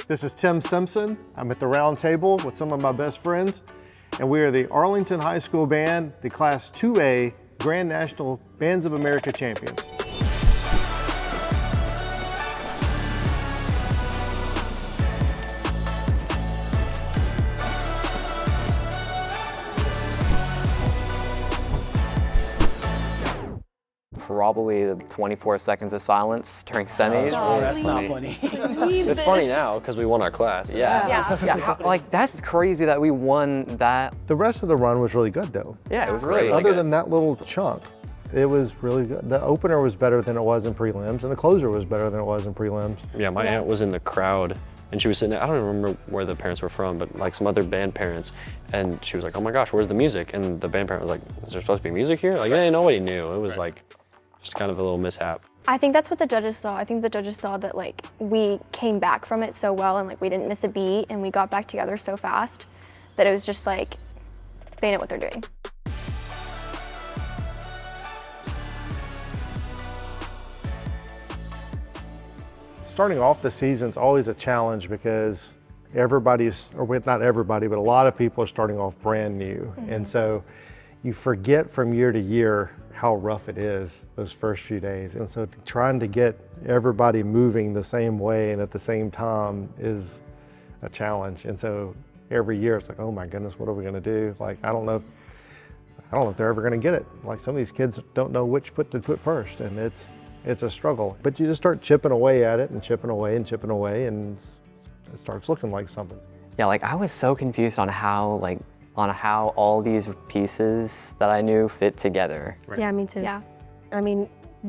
This is Tim Simpson. I'm at the Roundtable with some of my best friends, and we are the Arlington High School Band, the Class 2A Grand National Bands of America champions. Probably the 24 seconds of silence during semis. Oh, that's not funny. It's funny now because we won our class. Yeah. Like, that's crazy that we won that. The rest of the run was really good though. Yeah, it was really Other good. than that little chunk, it was really good. The opener was better than it was in prelims, and the closer was better than it was in prelims. Yeah, my aunt was in the crowd and she was sitting there, I don't even remember where the parents were from, but like some other band parents. And she was like, oh my gosh, where's the music? And the band parent was like, is there supposed to be music here? Like, yeah, nobody knew. It was like, just kind of a little mishap. I think that's what the judges saw. I think the judges saw that like we came back from it so well and like we didn't miss a beat and we got back together so fast that it was just like, they know what they're doing. Starting off the season's always a challenge because everybody's, or not everybody, but a lot of people are starting off brand new. And so you forget from year to year how rough it is those first few days. And so trying to get everybody moving the same way and at the same time is a challenge. And so every year it's like, oh my goodness, what are we gonna do? Like, I don't know if they're ever gonna get it. Like some of these kids don't know which foot to put first, and it's a struggle. But you just start chipping away at it and chipping away and chipping away, and it starts looking like something. Yeah, like I was so confused on how all these pieces that I knew fit together. Right. Yeah, me too. Yeah. I mean,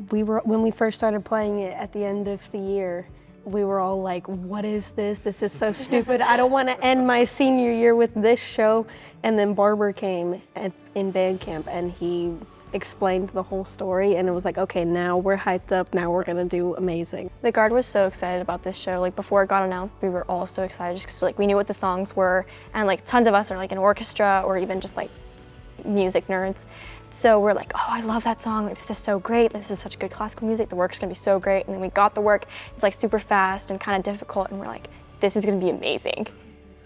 when we first started playing it at the end of the year, we were all like, what is this? This is so stupid. I don't want to end my senior year with this show. And then Barber came in band camp and he explained the whole story, and it was like, okay, now we're hyped up, now we're gonna do amazing. The Guard was so excited about this show. Like before it got announced, we were all so excited just because like we knew what the songs were, and like tons of us are like in orchestra or even just like music nerds. So we're like, oh, I love that song. Like, this is so great. This is such good classical music. The work's gonna be so great. And then we got the work. It's like super fast and kind of difficult, and we're like, this is gonna be amazing.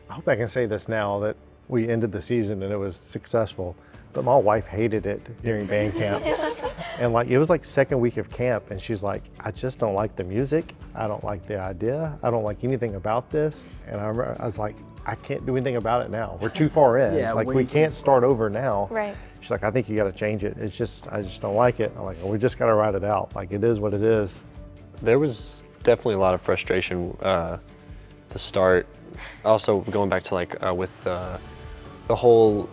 I hope I can say this now that we ended the season and it was successful. But my wife hated it during band camp. And like, it was like second week of camp and she's like, I just don't like the music. I don't like the idea. I don't like anything about this. And I was like, I can't do anything about it now. We're too far in. Yeah, like we can't start over now. Right. She's like, I think you gotta change it. I just don't like it. I'm like, well, we just gotta ride it out. Like it is what it is. There was definitely a lot of frustration to start. Also going back to like with the whole,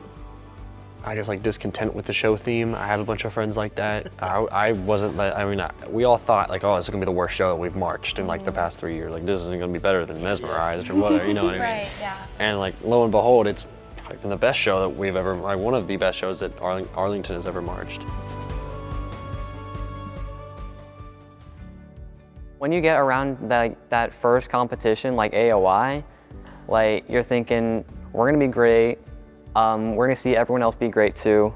I guess like discontent with the show theme. I had a bunch of friends like that. I wasn't, we all thought like, oh, this is gonna be the worst show that we've marched in like the past 3 years. Like this isn't gonna be better than Mesmerized or whatever, you know what I mean? Right, yeah. And like lo and behold, it's probably been the best show that we've ever, like one of the best shows that Arlington has ever marched. When you get around that first competition, like AOI, like you're thinking, we're gonna be great. We're gonna see everyone else be great too.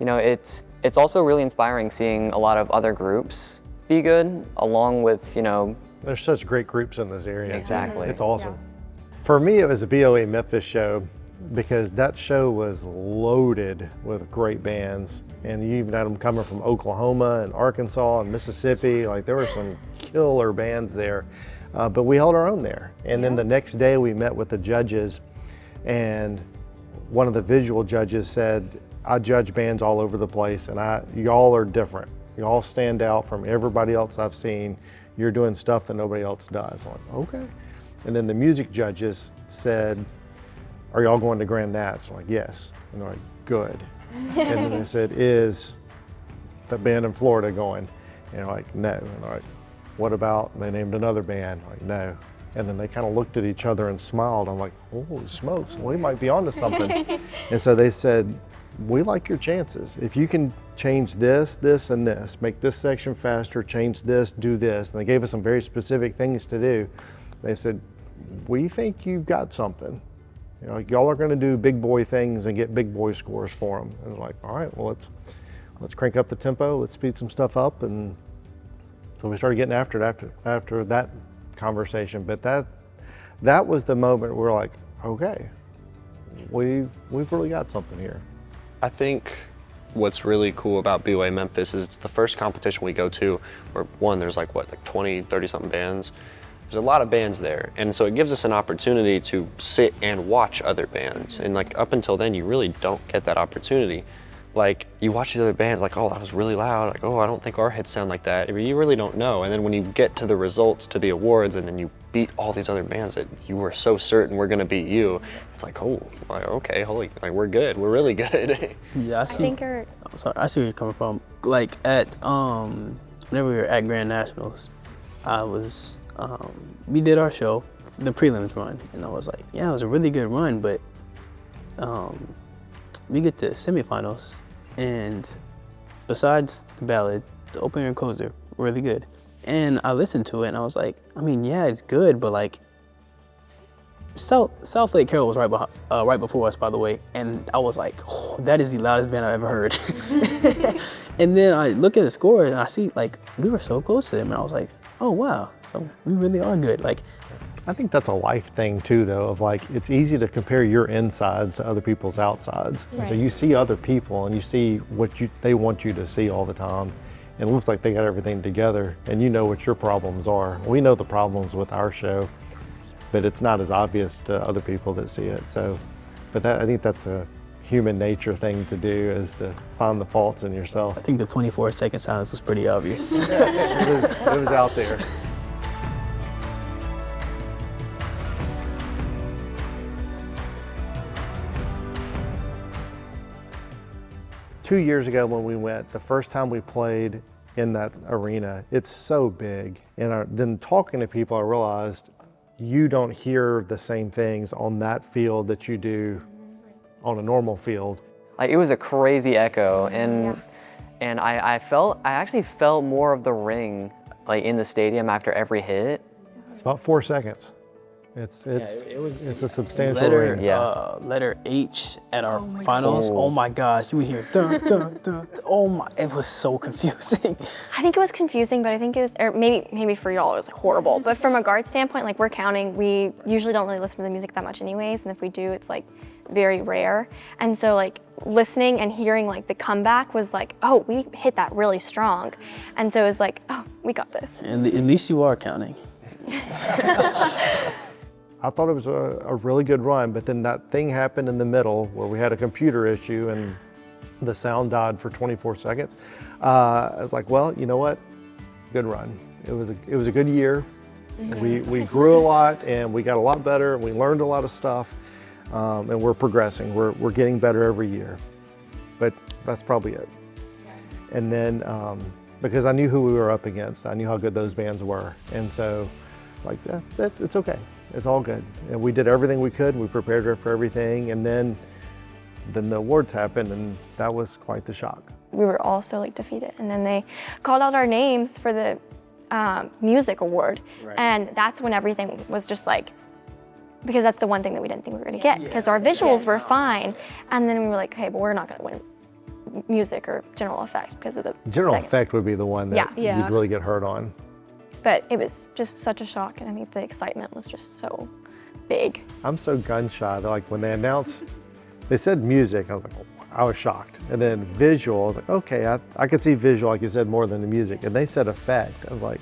You know, it's also really inspiring seeing a lot of other groups be good, along with, you know. There's such great groups in this area. Exactly. It's awesome. For me, it was a BOA Memphis show because that show was loaded with great bands. And you even had them coming from Oklahoma and Arkansas and Mississippi. Like there were some killer bands there, but we held our own there. And then the next day we met with the judges, and one of the visual judges said, I judge bands all over the place and y'all are different. Y'all stand out from everybody else I've seen. You're doing stuff that nobody else does. I'm like, okay. And then the music judges said, are y'all going to Grand Nats? I'm like, yes. And they're like, good. And then they said, is the band in Florida going? And they're like, no. And they're like, what about, and they named another band. I'm like, no. And then they kind of looked at each other and smiled. I'm like, holy smokes, we might be onto something. And so they said, we like your chances. If you can change this, this, and this, make this section faster, change this, do this. And they gave us some very specific things to do. They said, we think you've got something. You know, y'all are gonna do big boy things and get big boy scores for them. And I was like, all right, well, let's crank up the tempo, let's speed some stuff up. And so we started getting after it after that conversation. But that was the moment we're like, okay, we've really got something here. I think what's really cool about BOA Memphis is it's the first competition we go to where one, there's like 20, 30 something bands. There's a lot of bands there. And so it gives us an opportunity to sit and watch other bands. And like up until then, you really don't get that opportunity. Like you watch these other bands like, oh, that was really loud. Like, oh, I don't think our hits sound like that. I mean, you really don't know. And then when you get to the results, to the awards, and then you beat all these other bands that you were so certain were gonna beat you, it's like, oh, like, okay, holy, like we're good. We're really good. Yeah, I I see. think you're, I'm sorry, I see where you're coming from. Like at whenever we were at Grand Nationals, I was we did our show, the prelims run, and I was like, yeah, it was a really good run, but we get to semifinals, and besides the ballad, the opener and closer were really good. And I listened to it, and I was like, I mean, yeah, it's good, but like, South Lake Carroll was right before us, by the way, and I was like, oh, that is the loudest band I've ever heard. And then I look at the score, and I see like we were so close to them, and I was like, oh wow, so we really are good. Like, I think that's a life thing too, though, of like, it's easy to compare your insides to other people's outsides. And so Right. you see other people and you see what they want you to see all the time. And it looks like they got everything together, and you know what your problems are. We know the problems with our show, but it's not as obvious to other people that see it. So, but I think that's a human nature thing to do, is to find the faults in yourself. I think the 24-second silence was pretty obvious. It was out there. Two years ago when we went, the first time we played in that arena, it's so big. And then talking to people, I realized you don't hear the same things on that field that you do on a normal field. Like it was a crazy echo, and I actually felt more of the ring like in the stadium after every hit. It's about 4 seconds. It's a substantial ring. Letter H at our finals. Oh my gosh, you would hear dun, dun, dun. Oh my, it was so confusing. I think it was confusing, but I think it was, or maybe for y'all it was like horrible. But from a guard standpoint, like we're counting, we usually don't really listen to the music that much anyways, and if we do, it's like very rare. And so like listening and hearing like the comeback was like, oh, we hit that really strong. And so it was like, oh, we got this. And at least you are counting. I thought it was a really good run, but then that thing happened in the middle where we had a computer issue and the sound died for 24 seconds. I was like, well, you know what? Good run. It was a good year. We grew a lot and we got a lot better and we learned a lot of stuff, and we're progressing. We're getting better every year, but that's probably it. And then because I knew who we were up against, I knew how good those bands were, and so like it's okay. It's all good. And we did everything we could. We prepared her for everything. And then the awards happened, and that was quite the shock. We were also like defeated. And then they called out our names for the music award. Right. And that's when everything was just like, because that's the one thing that we didn't think we were gonna get, because our visuals were fine. And then we were like, hey, but we're not gonna win music or general effect because of the General second. effect would be the one that you'd really get hurt on. But it was just such a shock, and I think the excitement was just so big. I'm so gun shy. Like when they announced, they said music, I was like, oh, I was shocked. And then visual, I was like, okay, I could see visual, like you said, more than the music. And they said effect. I was like,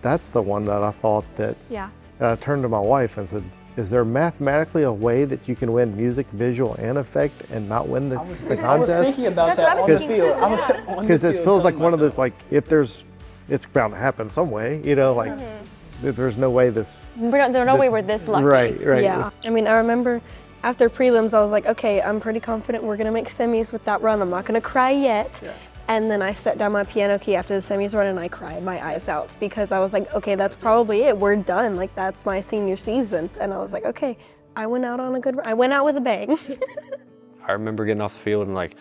that's the one that I thought that. Yeah. And I turned to my wife and said, is there mathematically a way that you can win music, visual, and effect and not win the contest? I was thinking about that on the field. Because it feels like one of those, like, if there's, it's bound to happen some way, you know, like there's no way that's. There's no way we're this lucky. Right. Yeah. I mean, I remember after prelims, I was like, okay, I'm pretty confident we're gonna make semis with that run. I'm not gonna cry yet. Yeah. And then I set down my piano key after the semis run and I cried my eyes out because I was like, okay, that's probably it. We're done. Like, that's my senior season. And I was like, okay, I went out on a good run. I went out with a bang. I remember getting off the field and like,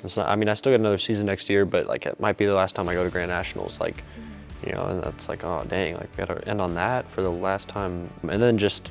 it's not, I mean, I still got another season next year, but like it might be the last time I go to Grand Nationals. Like, you know, and that's like, oh dang, like we gotta end on that for the last time. And then just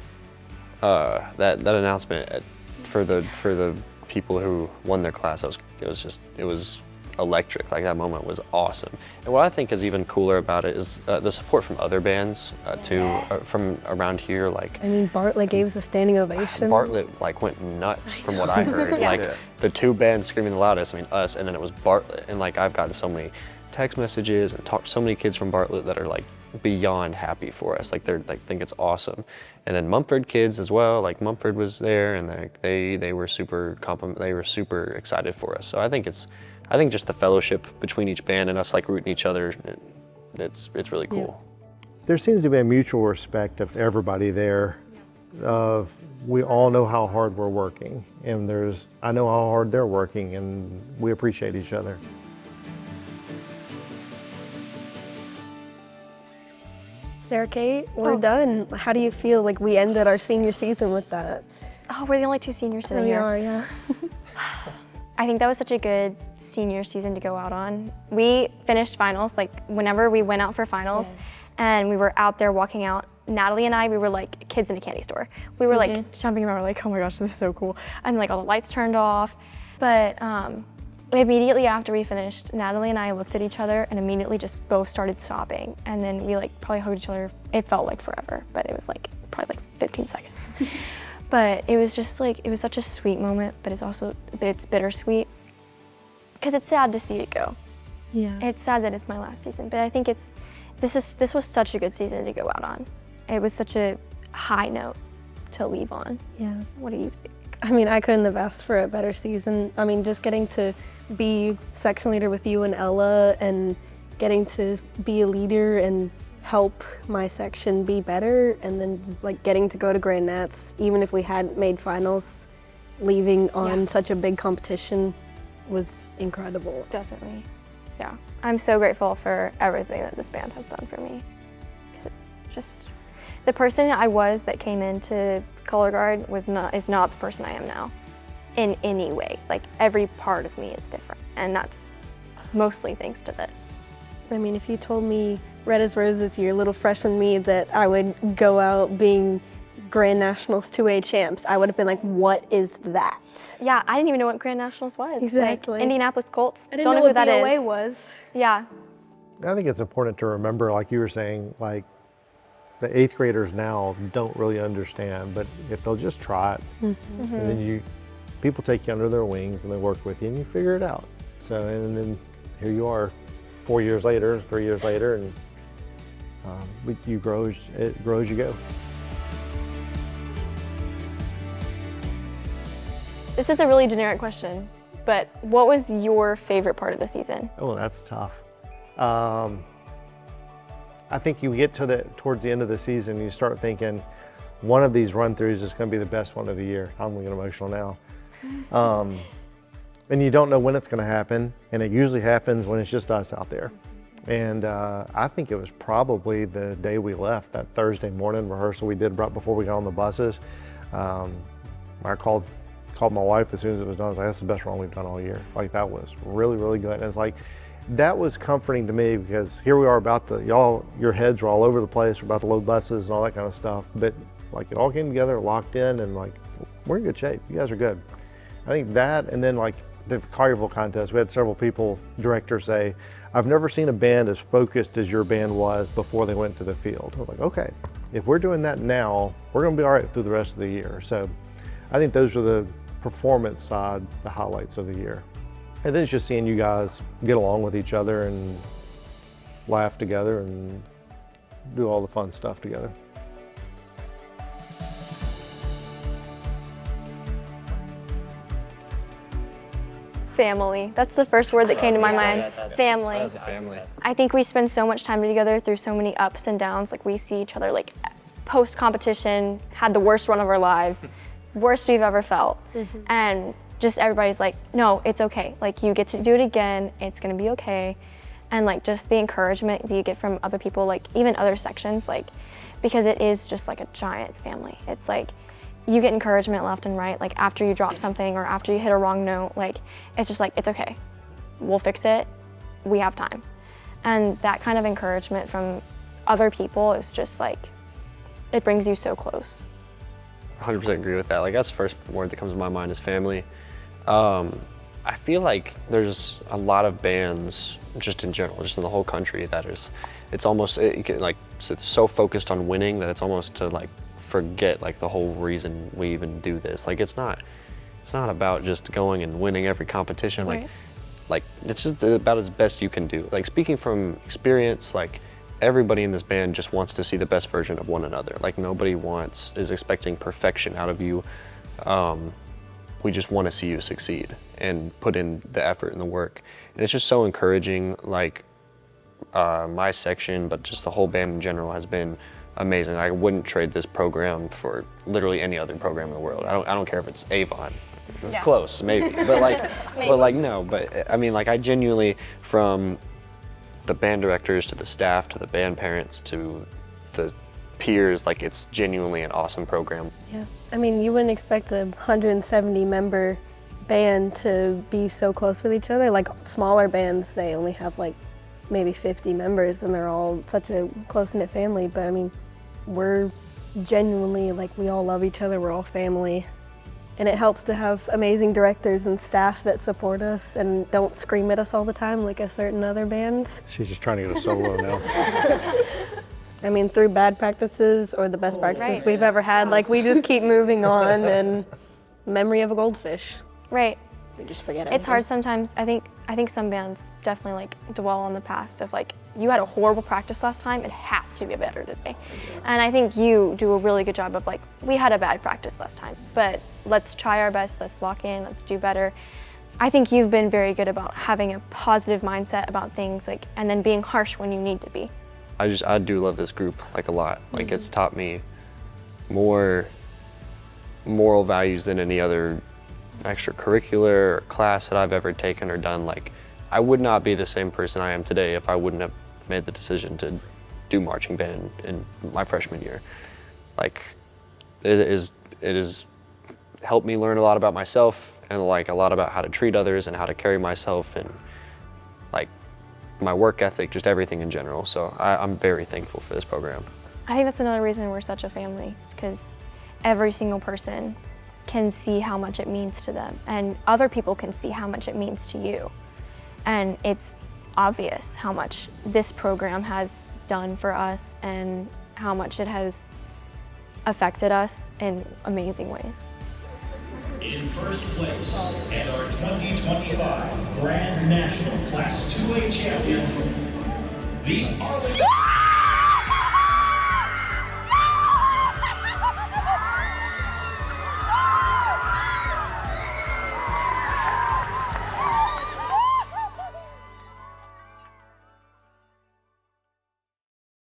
that announcement for the people who won their class, it was electric. Like that moment was awesome. And what I think is even cooler about it is the support from other bands too, from around here. Like I mean, Bartlett gave us a standing ovation. Bartlett like went nuts from what I heard. Like the two bands screaming the loudest, I mean us, and then it was Bartlett. And like I've gotten so many text messages and talked to so many kids from Bartlett that are like beyond happy for us. Like they're like think it's awesome. And then Mumford kids as well. Like Mumford was there, and they were super excited for us. So I think just the fellowship between each band and us like rooting each other, it's really cool. There seems to be a mutual respect of everybody there. Of we all know how hard we're working, and I know how hard they're working, and we appreciate each other. Sarah Kate, we're done. How do you feel like we ended our senior season with that? Oh, we're the only two seniors sitting here. We are, yeah. I think that was such a good senior season to go out on. We finished finals, like whenever we went out for finals, and we were out there walking out, Natalie and I, we were like kids in a candy store. We were like jumping around, like, oh my gosh, this is so cool. And like all the lights turned off. But immediately after we finished, Natalie and I looked at each other and immediately just both started sobbing. And then we like probably hugged each other. It felt like forever, but it was like probably like 15 seconds. But it was just like, it was such a sweet moment, but it's bittersweet. Because it's sad to see it go. Yeah. It's sad that it's my last season, but I think this was such a good season to go out on. It was such a high note to leave on. Yeah. What do you think? I mean, I couldn't have asked for a better season. I mean, just getting to be section leader with you and Ella, and getting to be a leader and help my section be better, and then just like getting to go to Grand Nats, even if we hadn't made finals, leaving on such a big competition was incredible. Definitely. Yeah. I'm so grateful for everything that this band has done for me. Because just the person I was that came into Colorguard is not the person I am now in any way. Like every part of me is different, and that's mostly thanks to this. I mean, if you told me Red as Roses, your little freshman me, that I would go out being Grand Nationals 2A champs, I would have been like, what is that? Yeah, I didn't even know what Grand Nationals was. Exactly. Like, Indianapolis Colts. I didn't Don't know know who what that BOA is. was. Yeah. I think it's important to remember, like you were saying, like the 8th graders now don't really understand, but if they'll just try it, and then people take you under their wings and they work with you and you figure it out. So, and then here you are 4 years later, 3 years later, and it grows you go. This is a really generic question, but what was your favorite part of the season? Oh, that's tough. I think you get towards the end of the season, you start thinking one of these run-throughs is going to be the best one of the year. I'm getting emotional now. And you don't know when it's going to happen, and it usually happens when it's just us out there. And I think it was probably the day we left, that Thursday morning rehearsal we did right before we got on the buses. I called my wife as soon as it was done. I was like, that's the best run we've done all year. Like, that was really, really good. And it's like, that was comforting to me, because here we are your heads were all over the place, we're about to load buses and all that kind of stuff. But like, it all came together, locked in, and like, we're in good shape. You guys are good. I think that, and then like the Collierville contest, we had several directors say, I've never seen a band as focused as your band was before they went to the field. I was like, okay, if we're doing that now, we're gonna be all right through the rest of the year. So I think those are the performance side, the highlights of the year. And then it's just seeing you guys get along with each other and laugh together and do all the fun stuff together. Family. That's the first word that came to my mind. Family. Family. I think we spend so much time together through so many ups and downs. Like, we see each other like post-competition, had the worst run of our lives, worst we've ever felt. And just everybody's like, no, it's okay. Like, you get to do it again. It's gonna be okay. And like, just the encouragement that you get from other people, like even other sections, like, because it is just like a giant family. It's like, you get encouragement left and right, like after you drop something or after you hit a wrong note, like, it's just like, it's okay. We'll fix it. We have time. And that kind of encouragement from other people is just like, it brings you so close. 100% agree with that. Like, that's the first word that comes to my mind is family. I feel like there's a lot of bands, just in general, just in the whole country, that it's almost it's so focused on winning that it's almost to like forget like the whole reason we even do this. Like it's not about just going and winning every competition. Right. Like it's just about as best you can do. Like speaking from experience, like everybody in this band just wants to see the best version of one another. Like nobody is expecting perfection out of you. We just want to see you succeed and put in the effort and the work. And it's just so encouraging. Like my section, but just the whole band in general has been amazing. I wouldn't trade this program for literally any other program in the world. I don't care if it's Avon. It's close, maybe, but like, but I mean, like I genuinely, from the band directors to the staff to the band parents to the peers, like it's genuinely an awesome program. Yeah, I mean, you wouldn't expect a 170 member band to be so close with each other. Like smaller bands, they only have like maybe 50 members and they're all such a close-knit family. But I mean, we're genuinely, like, we all love each other, we're all family. And it helps to have amazing directors and staff that support us and don't scream at us all the time like a certain other bands. She's just trying to get a solo now. I mean, through bad practices or the best practices we've ever had, like we just keep moving on, and memory of a goldfish. Right. We just forget it. It's hard sometimes. I think some bands definitely like dwell on the past of like, you had a horrible practice last time, it has to be better today. And I think you do a really good job of like, we had a bad practice last time, but let's try our best, let's lock in, let's do better. I think you've been very good about having a positive mindset about things, like, and then being harsh when you need to be. I do love this group like a lot. Like it's taught me more moral values than any other extracurricular or class that I've ever taken or done. Like I would not be the same person I am today if I wouldn't have made the decision to do marching band in my freshman year. Like it has helped me learn a lot about myself and like a lot about how to treat others and how to carry myself and like my work ethic, just everything in general. So I'm very thankful for this program. I think that's another reason we're such a family, is because every single person can see how much it means to them, and other people can see how much it means to you. And it's obvious how much this program has done for us and how much it has affected us in amazing ways. In first place, and our 2025 Grand National Class 2A champion, the Arlington